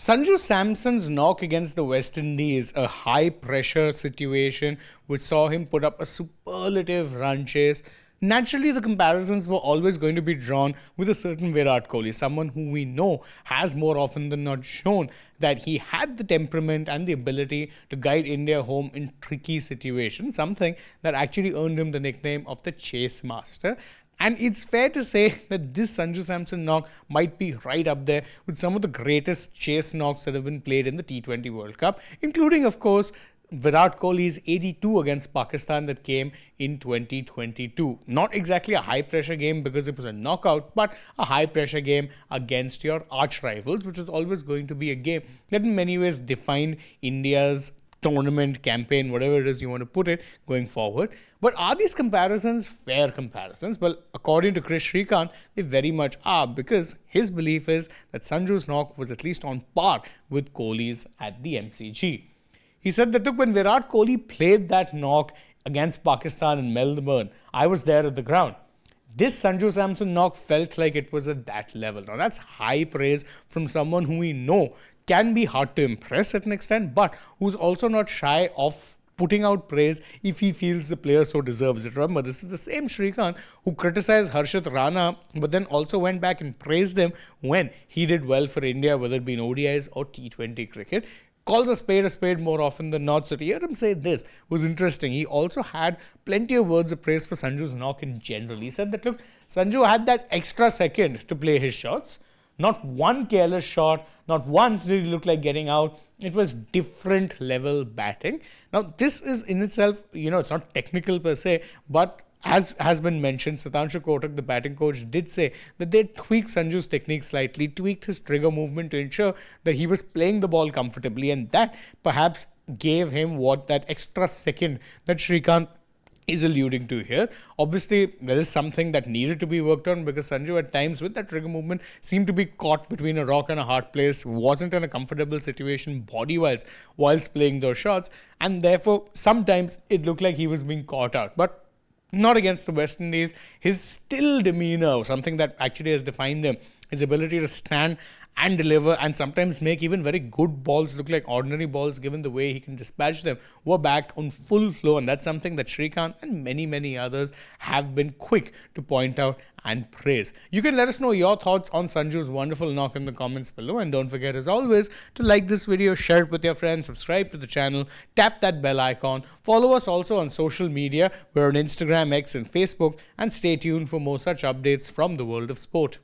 Sanju Samson's knock against the West Indies, a high pressure situation which saw him put up a superlative run chase. Naturally, the comparisons were always going to be drawn with a certain Virat Kohli, someone who we know has more often than not shown that he had the temperament and the ability to guide India home in tricky situations, something that actually earned him the nickname of the Chase Master. And it's fair to say that this Sanju Samson knock might be right up there with some of the greatest chase knocks that have been played in the T20 World Cup, including, of course, Virat Kohli's 82 against Pakistan that came in 2022. Not exactly a high-pressure game because it was a knockout, but a high-pressure game against your arch-rivals, which is always going to be a game that in many ways defined India's tournament, campaign, whatever it is you want to put it, going forward. But are these comparisons fair comparisons? Well, according to Kris Srikkanth, they very much are, because his belief is that Sanju's knock was at least on par with Kohli's at the MCG. He said that, look, when Virat Kohli played that knock against Pakistan in Melbourne, I was there at the ground. This Sanju Samson knock felt like it was at that level. Now, that's high praise from someone who we know can be hard to impress at an extent, but who's also not shy of putting out praise if he feels the player so deserves it. Remember, this is the same Srikanth who criticized Harshit Rana, but then also went back and praised him when he did well for India, whether it be in ODIs or T20 cricket. Calls a spade more often than not. So to hear him say this was interesting. He also had plenty of words of praise for Sanju's knock in general. He said that, look, Sanju had that extra second to play his shots. Not one careless shot, not once did he look like getting out. It was different level batting. Now, this is in itself, it's not technical per se, but as has been mentioned, Sanju Samson, the batting coach, did say that they tweaked Sanju's technique slightly, tweaked his trigger movement to ensure that he was playing the ball comfortably, and that perhaps gave him that extra second that Srikanth is alluding to here. Obviously, there is something that needed to be worked on, because Sanju at times with that trigger movement seemed to be caught between a rock and a hard place, wasn't in a comfortable situation body-wise whilst playing those shots, and therefore sometimes it looked like he was being caught out. But not against the West Indies. His still demeanour, something that actually has defined him, his ability to stand and deliver and sometimes make even very good balls look like ordinary balls given the way he can dispatch them, were back on full flow, and that's something that Srikanth and many others have been quick to point out and praise. You can let us know your thoughts on Sanju's wonderful knock in the comments below, and don't forget as always to like this video, share it with your friends, subscribe to the channel, tap that bell icon, follow us also on social media. We're on Instagram, X and Facebook, and stay tuned for more such updates from the world of sport.